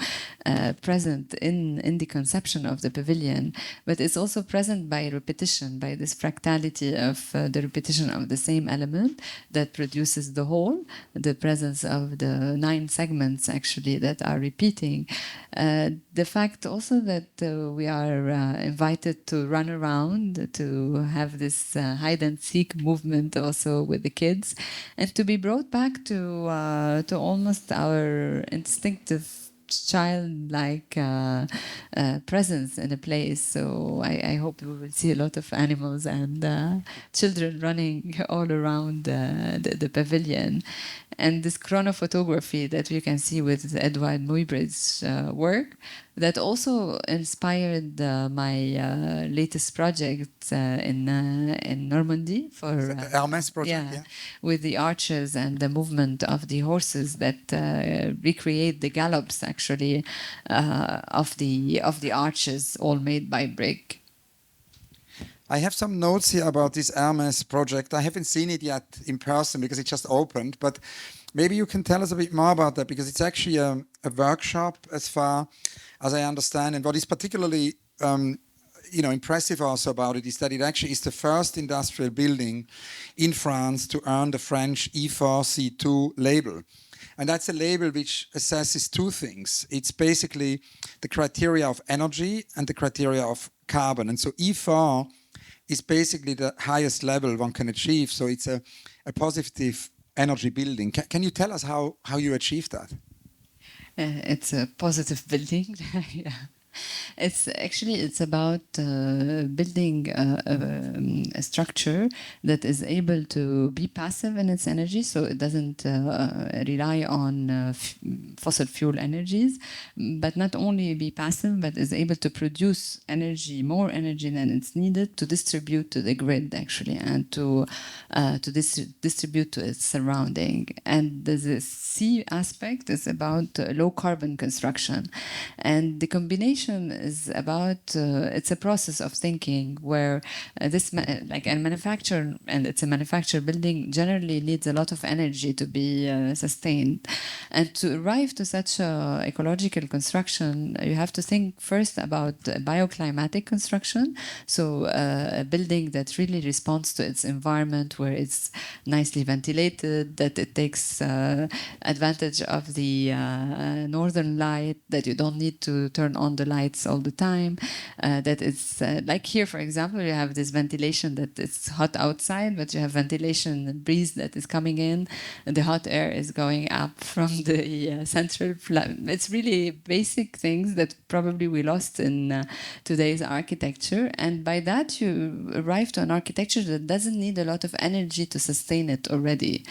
present in the conception of the pavilion, but it's also present by repetition, by this fractality of the repetition of the same element that produces the whole, the presence of the 9 segments actually that are repeating. The fact also that we are invited to run around, to have this hide and seek movement also with the kids, and to be brought back to almost our instinctive childlike presence in a place. So I hope we will see a lot of animals and children running all around the pavilion. And this chronophotography that we can see with Edward Muybridge's work, that also inspired my latest project in Normandy for the Hermes project, yeah, with the arches and the movement of the horses that recreate the gallops actually of the arches, all made by brick. I have some notes here about this Hermes project. I haven't seen it yet in person because it just opened, but maybe you can tell us a bit more about that, because it's actually a workshop as far as I understand. And what is particularly impressive also about it is that it actually is the first industrial building in France to earn the French E4C2 label. And that's a label which assesses 2 things. It's basically the criteria of energy and the criteria of carbon. And so E4 is basically the highest level one can achieve. So it's a positive energy building. Can you tell us how you achieved that? It's a positive building. Yeah. It's about building a structure that is able to be passive in its energy, so it doesn't rely on fossil fuel energies, but not only be passive, but is able to produce energy, more energy than it's needed to distribute to the grid actually, and to distribute to its surrounding. And the C aspect is about low carbon construction, and the combination is about it's a process of thinking where this like a manufacturer, and it's a manufactured building, generally needs a lot of energy to be sustained, and to arrive to such a ecological construction you have to think first about bioclimatic construction, so a building that really responds to its environment, where it's nicely ventilated, that it takes advantage of the northern light, that you don't need to turn on the lights all the time, that it's like here, for example, you have this ventilation that it's hot outside, but you have ventilation breeze that is coming in, and the hot air is going up from the central it's really basic things that probably we lost in today's architecture, and by that you arrive to an architecture that doesn't need a lot of energy to sustain it already.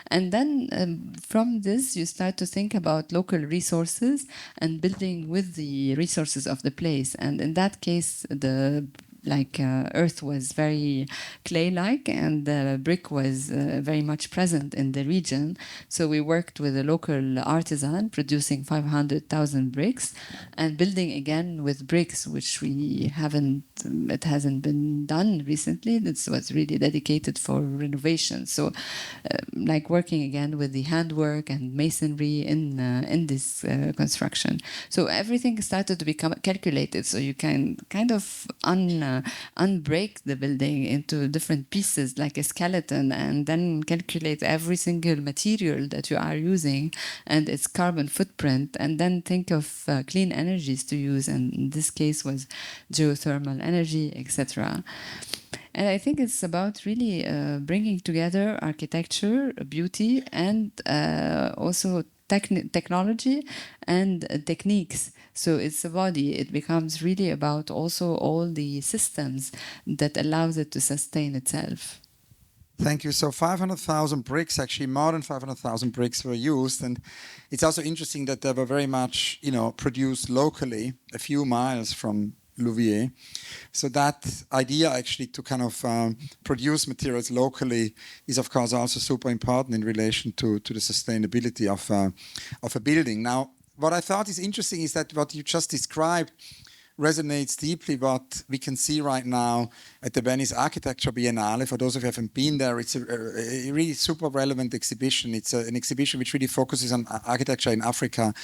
And then from this you start to think about local resources and building with the resources of the place. And in that case, the earth was very clay-like, and the brick was very much present in the region. So we worked with a local artisan producing 500,000 bricks and building again with bricks, which we haven't, it hasn't been done recently. This was really dedicated for renovation. So like working again with the handwork and masonry in this construction. So everything started to become calculated. So you can kind of unbreak the building into different pieces like a skeleton, and then calculate every single material that you are using and its carbon footprint, and then think of clean energies to use. And in this case was geothermal energy, etc. And I think it's about really bringing together architecture, beauty, and also technology and techniques. So it's a body. It becomes really about also all the systems that allows it to sustain itself. Thank you. So 500,000 bricks, actually more than 500,000 bricks were used. And it's also interesting that they were very much, produced locally, a few miles from Louviers. So that idea actually to kind of produce materials locally is of course also super important in relation to the sustainability of a building. Now, what I thought is interesting is that what you just described resonates deeply what we can see right now at the Venice Architecture Biennale. For those of you who haven't been there, it's a really super relevant exhibition. It's an exhibition which really focuses on architecture in Africa,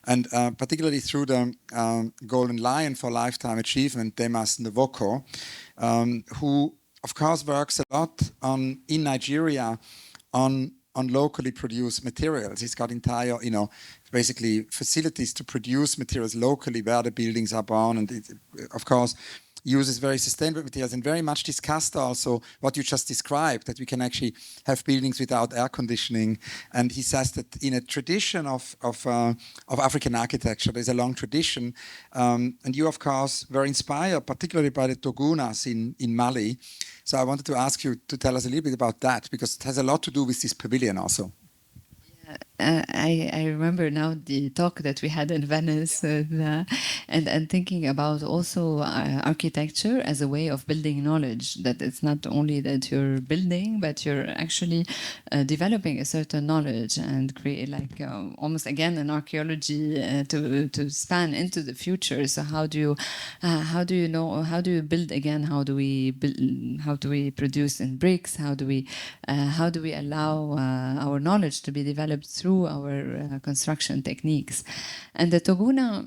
and particularly through the Golden Lion for Lifetime Achievement, Demas Nwoko, who of course works a lot in Nigeria on locally produced materials. He's got entire, basically facilities to produce materials locally where the buildings are born, and it, of course, uses very sustainable materials, and very much discussed also what you just described, that we can actually have buildings without air conditioning. And he says that in a tradition of African architecture, there's a long tradition, and you, of course, were inspired particularly by the Togunas in Mali. So I wanted to ask you to tell us a little bit about that, because it has a lot to do with this pavilion also. I remember now the talk that we had in Venice, and thinking about also architecture as a way of building knowledge, that it's not only that you're building, but you're actually developing a certain knowledge and create like almost again an archaeology to span into the future. So how do you build again? How do we produce in bricks? How do we allow our knowledge to be developed through our construction techniques? And the Toguna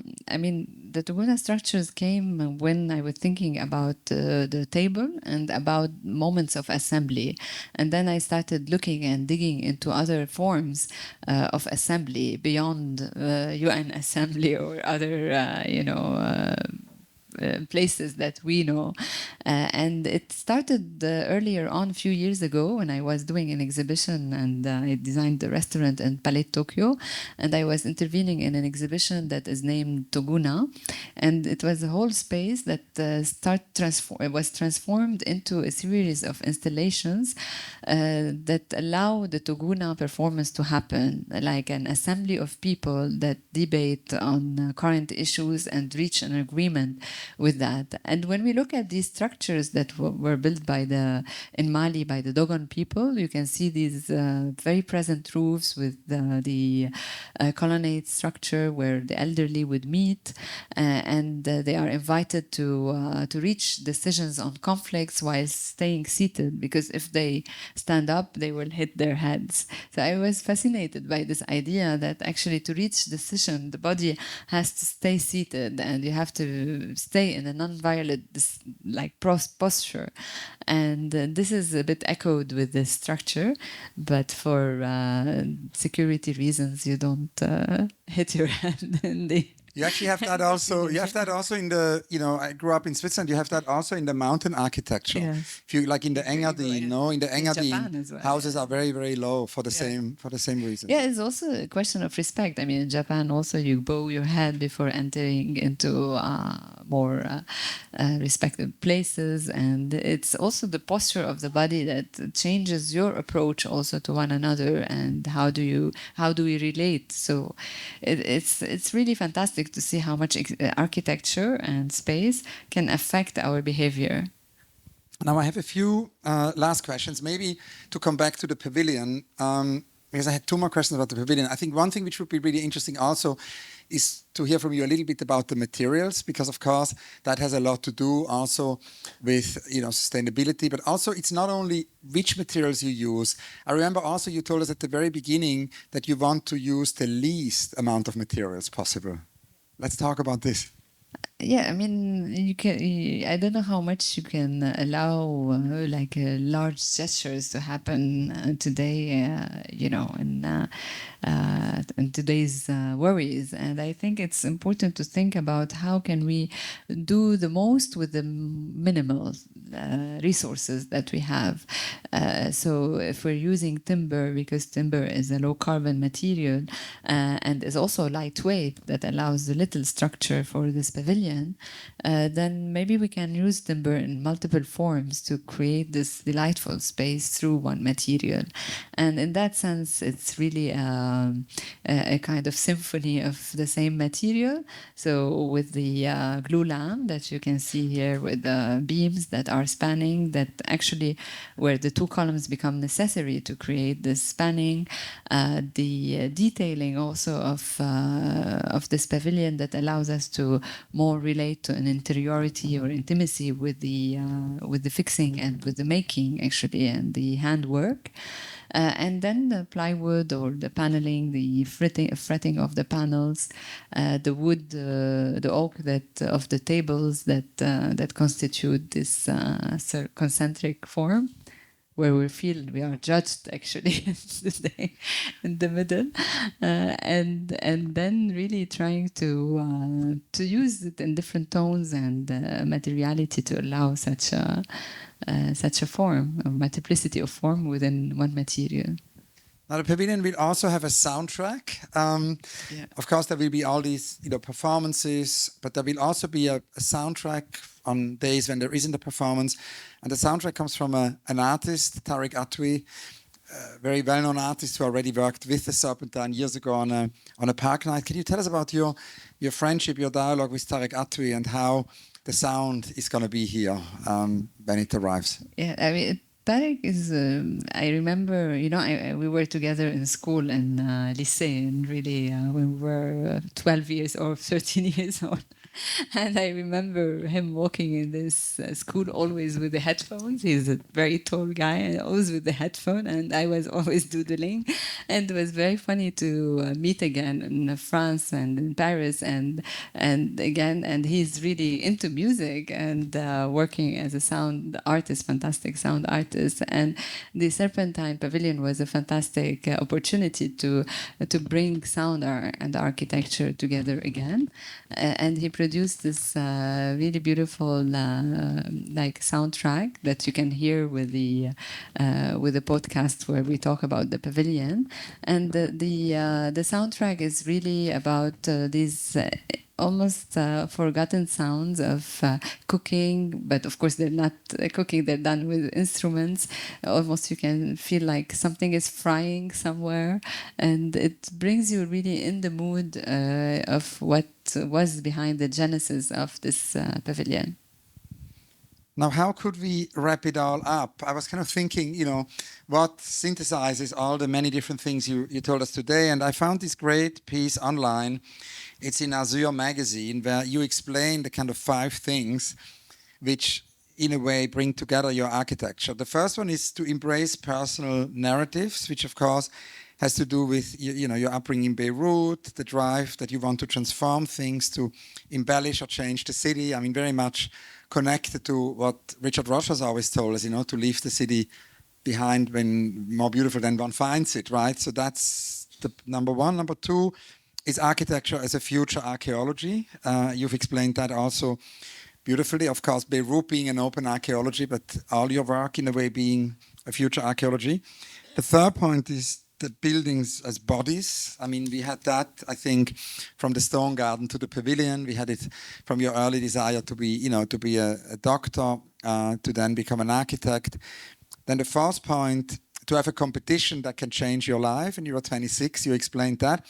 structures came when I was thinking about the table and about moments of assembly. And then I started looking and digging into other forms of assembly beyond UN assembly or other, places that we know. And it started earlier on, a few years ago, when I was doing an exhibition, and I designed the restaurant in Palais Tokyo, and I was intervening in an exhibition that is named Toguna. And it was a whole space that was transformed into a series of installations that allow the Toguna performance to happen, like an assembly of people that debate on current issues and reach an agreement with that. And when we look at these structures that were built in Mali by the Dogon people, you can see these very present roofs with the colonnade structure where the elderly would meet, and they are invited to reach decisions on conflicts while staying seated, because if they stand up, they will hit their heads. So I was fascinated by this idea that actually to reach decision, the body has to stay seated, and you have to stay in a non-violent posture. And this is a bit echoed with the structure, but for security reasons, you don't hit your head in the... You actually have that also. You have that also in the. I grew up in Switzerland. You have that also in the mountain architecture. Yes. If you like in the Engadine, in the Engadine, well, houses are very, very low for the same reason. Yeah, it's also a question of respect. I mean, in Japan also you bow your head before entering into more respected places, and it's also the posture of the body that changes your approach also to one another, and how do we relate? So it's really fantastic. fantastic to see how much architecture and space can affect our behavior. Now I have a few last questions, maybe to come back to the pavilion, because I had two more questions about the pavilion. I think one thing which would be really interesting also is to hear from you a little bit about the materials, because of course that has a lot to do also with sustainability, but also it's not only which materials you use. I remember also you told us at the very beginning that you want to use the least amount of materials possible. Let's talk about this. Yeah, I mean, I don't know how much you can allow large gestures to happen today, in today's worries. And I think it's important to think about how can we do the most with the minimal resources that we have. So if we're using timber, because timber is a low carbon material and is also lightweight, that allows a little structure for this pavilion, then maybe we can use timber in multiple forms to create this delightful space through one material. And in that sense, it's really a kind of symphony of the same material. So with the glue lamp that you can see here, with the beams that are spanning, that actually where the two columns become necessary to create this spanning, the detailing also of this pavilion that allows us to more relate to an interiority or intimacy with the fixing and with the making actually, and the handwork. And then the plywood or the paneling, the fretting of the panels, the wood, the oak of the tables that constitute this concentric form, where we feel we are judged actually today in the middle, and then really trying to use it in different tones and materiality to allow such a form, a multiplicity of form within one material. Now the pavilion will also have a soundtrack. Of course, there will be all these performances, but there will also be a soundtrack on days when there isn't a performance. And the soundtrack comes from an artist, Tarek Atwi, a very well-known artist who already worked with the Serpentine years ago on a park night. Can you tell us about your friendship, your dialogue with Tarek Atwi, and how the sound is going to be here when it arrives? Yeah, I mean, Tarek is, I remember, we were together in school in lycée, and really when we were 12 years or 13 years old. And I remember him walking in this school always with the headphones. He's a very tall guy and always with the headphone, and I was always doodling. And it was very funny to meet again in France and in Paris and again. And he's really into music and working as a sound artist, fantastic sound artist. And the Serpentine Pavilion was a fantastic opportunity to bring sound and architecture together again. And he produced this really beautiful soundtrack that you can hear with the podcast where we talk about the pavilion. And the soundtrack is really about these almost forgotten sounds of cooking, but of course they're not cooking, they're done with instruments. Almost you can feel like something is frying somewhere, and it brings you really in the mood of what was behind the genesis of this pavilion. Now, how could we wrap it all up? I was kind of thinking, what synthesizes all the many different things you told us today, and I found this great piece online. It's in Azure magazine, where you explain the kind of 5 things which, in a way, bring together your architecture. The first one is to embrace personal narratives, which, of course, has to do with your upbringing in Beirut, the drive that you want to transform things, to embellish or change the city. I mean, very much connected to what Richard Rosch has always told us, to leave the city behind when more beautiful than one finds it, right? So that's the number one. Number 2 is architecture as a future archaeology. You've explained that also beautifully. Of course, Beirut being an open archaeology, but all your work in a way being a future archaeology. The third point is the buildings as bodies. I mean, we had that, I think, from the stone garden to the pavilion. We had it from your early desire to be, a doctor, to then become an architect. Then the fourth point, to have a competition that can change your life. And you were 26, you explained that.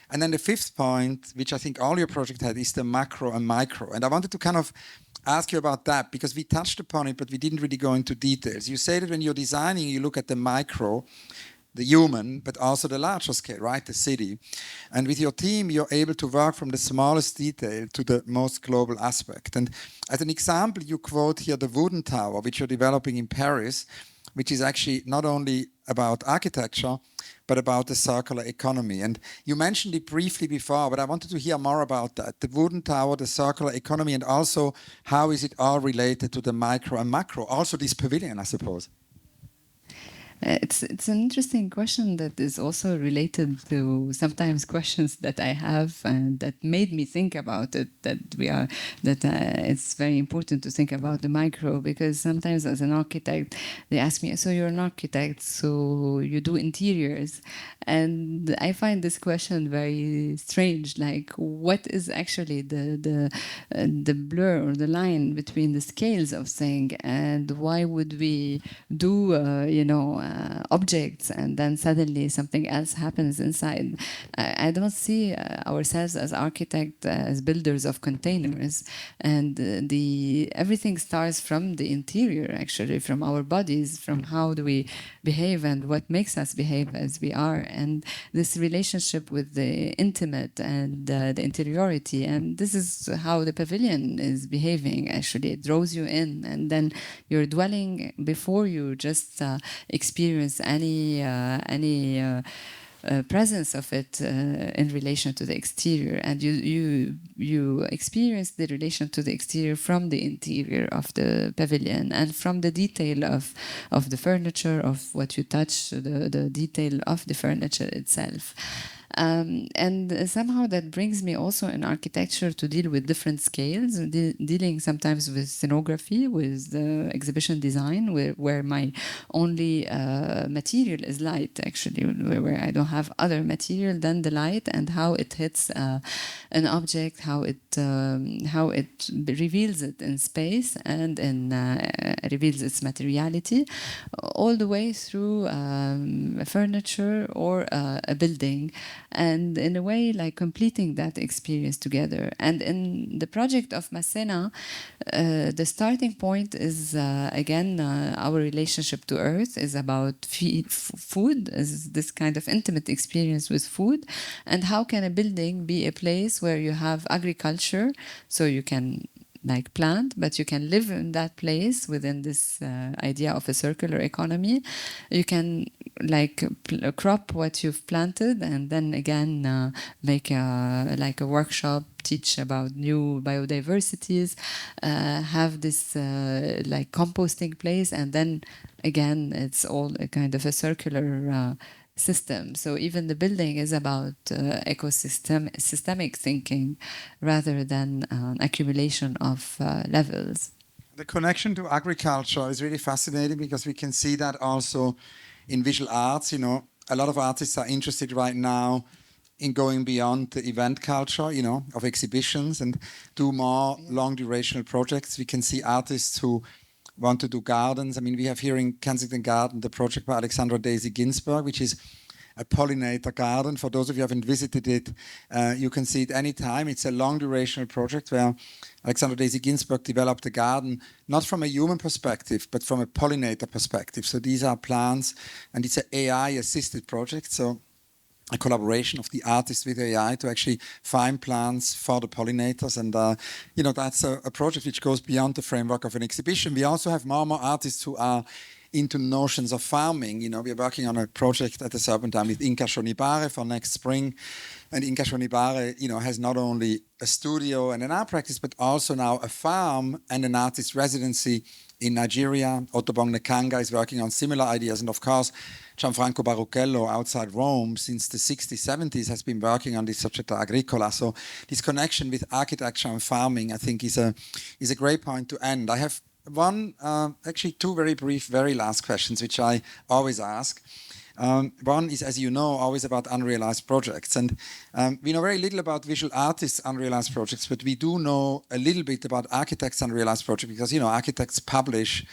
And then the fifth point, which I think all your project had, is the macro and micro. And I wanted to kind of ask you about that because we touched upon it, but we didn't really go into details. You say that when you're designing, you look at the micro, the human, but also the larger scale, right? The city. And with your team, you're able to work from the smallest detail to the most global aspect. And as an example, you quote here the Wooden Tower, which you're developing in Paris, which is actually not only about architecture, but about the circular economy. And you mentioned it briefly before, but I wanted to hear more about that. The Wooden Tower, the circular economy, and also how is it all related to the micro and macro? Also this pavilion, I suppose. It's an interesting question that is also related to sometimes questions that I have and that made me think about it. It's very important to think about the micro, because sometimes as an architect they ask me, "So you're an architect, so you do interiors?" And I find this question very strange. Like, what is actually the blur or the line between the scales of thing, and why would we do objects and then suddenly something else happens inside? I don't see ourselves as architects, as builders of containers, and everything starts from the interior, actually, from our bodies, from how do we behave and what makes us behave as we are, and this relationship with the intimate and the interiority. And this is how the pavilion is behaving. Actually, it draws you in, and then you're dwelling before you just experience any presence of it in relation to the exterior, and you experience the relation to the exterior from the interior of the pavilion and from the detail of the furniture, of what you touch, the detail of the furniture itself. And somehow that brings me also in architecture to deal with different scales, dealing sometimes with scenography, with exhibition design, where my only material is light, actually, where I don't have other material than the light, and how it hits an object, how it reveals it in space and reveals its materiality, all the way through furniture or a building. And in a way, like completing that experience together. And in the project of Masena, the starting point is, again, our relationship to earth is about food, is this kind of intimate experience with food. And how can a building be a place where you have agriculture, so you can like plant, but you can live in that place within this idea of a circular economy. You can like crop what you've planted, and then again make like a workshop, teach about new biodiversities, have this like composting place, and then again it's all a kind of a circular system. So even the building is about systemic thinking rather than accumulation of levels. The connection to agriculture is really fascinating because we can see that also in visual arts. You know, a lot of artists are interested right now in going beyond the event culture, you know, of exhibitions and do more long durational projects. We can see artists who want to do gardens. I mean, we have here in Kensington Garden the project by Alexandra Daisy Ginsberg, which is a pollinator garden. For those of you who haven't visited it, you can see it anytime. It's a long durational project where Alexandra Daisy Ginsberg developed a garden, not from a human perspective, but from a pollinator perspective. So these are plants, and it's an AI-assisted project. So a collaboration of the artist with AI to actually find plants for the pollinators. And, you know, that's a project which goes beyond the framework of an exhibition. We also have more and more artists who are into notions of farming. You know, we're working on a project at the Serpentine with Inka Shonibare for next spring. And Inka Shonibare, you know, has not only a studio and an art practice, but also now a farm and an artist residency in Nigeria. Ottobong Nekanga is working on similar ideas. And of course, Gianfranco Baruchello outside Rome since the 60s, 70s has been working on this Società Agricola. So this connection with architecture and farming, I think, is a great point to end. I have actually two very brief, very last questions, which I always ask. One is, as you know, always about unrealized projects. And we know very little about visual artists' unrealized projects, but we do know a little bit about architects' unrealized projects because, you know, architects publish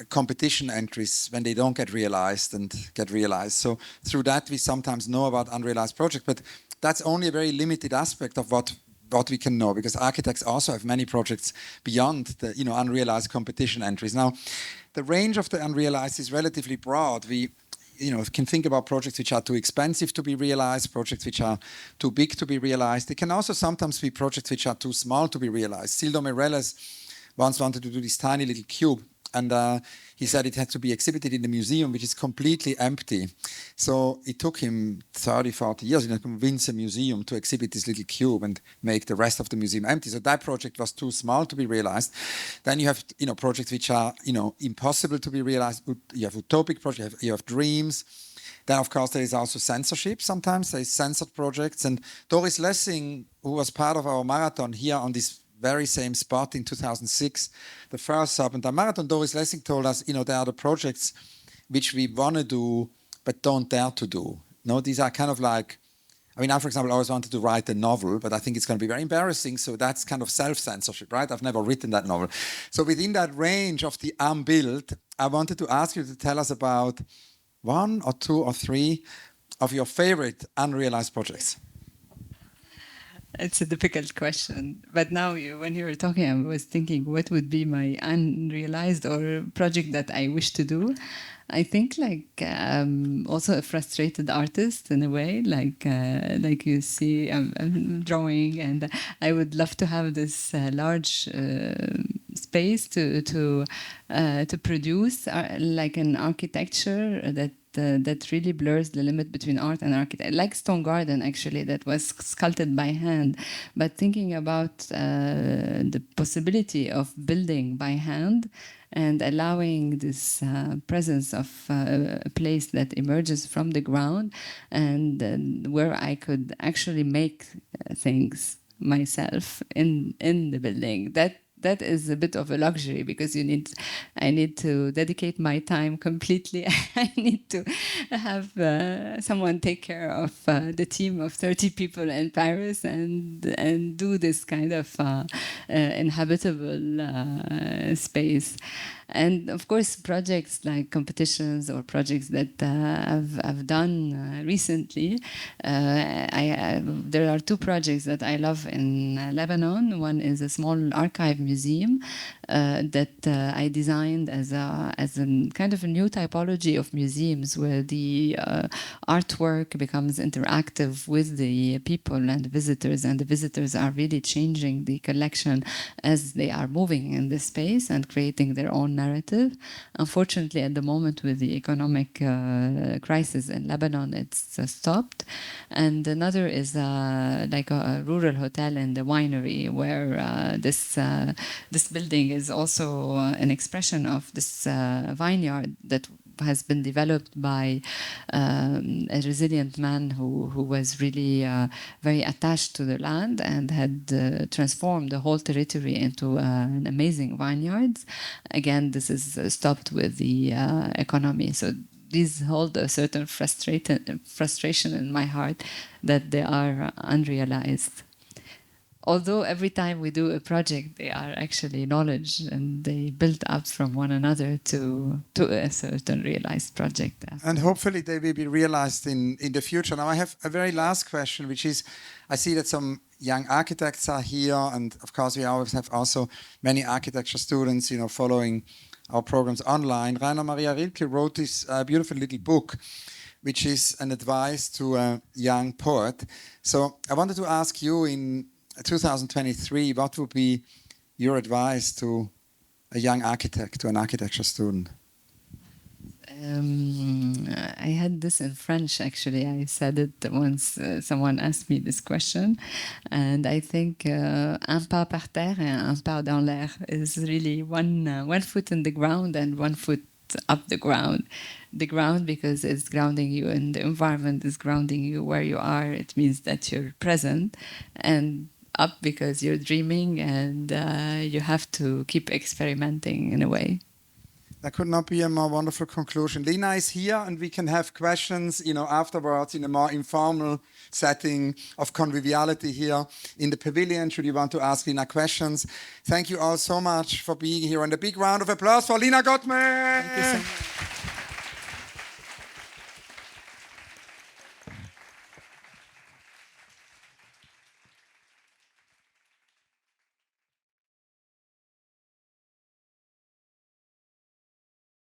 competition entries when they don't get realized and get realized. So through that, we sometimes know about unrealized projects. But that's only a very limited aspect of what we can know, because architects also have many projects beyond the unrealized competition entries. Now, the range of the unrealized is relatively broad. We can think about projects which are too expensive to be realized, projects which are too big to be realized. It can also sometimes be projects which are too small to be realized. Sildo Meirelles once wanted to do this tiny little cube, and he said it had to be exhibited in the museum, which is completely empty. So it took him 30, 40 years to convince a museum to exhibit this little cube and make the rest of the museum empty. So that project was too small to be realized. Then you have projects which are impossible to be realized. You have utopic projects, you have dreams. Then, of course, there is also censorship. Sometimes there is censored projects. And Doris Lessing, who was part of our marathon here on this very same spot in 2006, the first Serpentine Marathon, Doris Lessing told us, there are the projects which we want to do but don't dare to do. These are kind of like, I, for example, always wanted to write a novel, but I think it's going to be very embarrassing, so that's kind of self-censorship, right? I've never written that novel. So within that range of the unbuilt, I wanted to ask you to tell us about 1 or 2 or 3 of your favorite unrealized projects. It's a difficult question, but now when you were talking, I was thinking what would be my unrealized or project that I wish to do. I think also a frustrated artist in a way, like you see, I'm drawing, and I would love to have this large space to produce like an architecture that really blurs the limit between art and architecture, like Stone Garden actually, that was sculpted by hand. But thinking about the possibility of building by hand and allowing this presence of a place that emerges from the ground, and where I could actually make things myself in the building. That is a bit of a luxury, because I need to dedicate my time completely. I need to have someone take care of the team of 30 people in Paris and do this kind of inhabitable space. And of course, projects like competitions or projects that I've done recently. There are 2 projects that I love in Lebanon. One is a small archive museum that I designed as a kind of a new typology of museums, where the artwork becomes interactive with the people and visitors, and the visitors are really changing the collection as they are moving in this space and creating their own narrative. Unfortunately, at the moment, with the economic crisis in Lebanon, it's stopped. And another is like a rural hotel in the winery, where this building is also an expression of this vineyard that has been developed by a resilient man who was really very attached to the land and had transformed the whole territory into an amazing vineyards. Again, this is stopped with the economy. So these hold a certain frustration in my heart that they are unrealized. Although every time we do a project, they are actually knowledge, and they build up from one another to a certain realized project. And hopefully they will be realized in the future. Now I have a very last question, which is, I see that some young architects are here, and of course we always have also many architecture students, following our programs online. Rainer Maria Rilke wrote this beautiful little book, which is an advice to a young poet. So I wanted to ask you, in 2023, what would be your advice to a young architect, to an architecture student? I had this in French, actually. I said it once someone asked me this question. And I think un pas par terre et un pas dans l'air is really one foot in the ground and 1 foot up the ground. The ground, because it's grounding you, and the environment is grounding you where you are. It means that you're present. And up, because you're dreaming, and you have to keep experimenting in a way. That could not be a more wonderful conclusion. Lina is here, and we can have questions, afterwards in a more informal setting of conviviality here in the pavilion. Should you want to ask Lina questions? Thank you all so much for being here, and a big round of applause for Lina Ghotmeh. Thank you so much.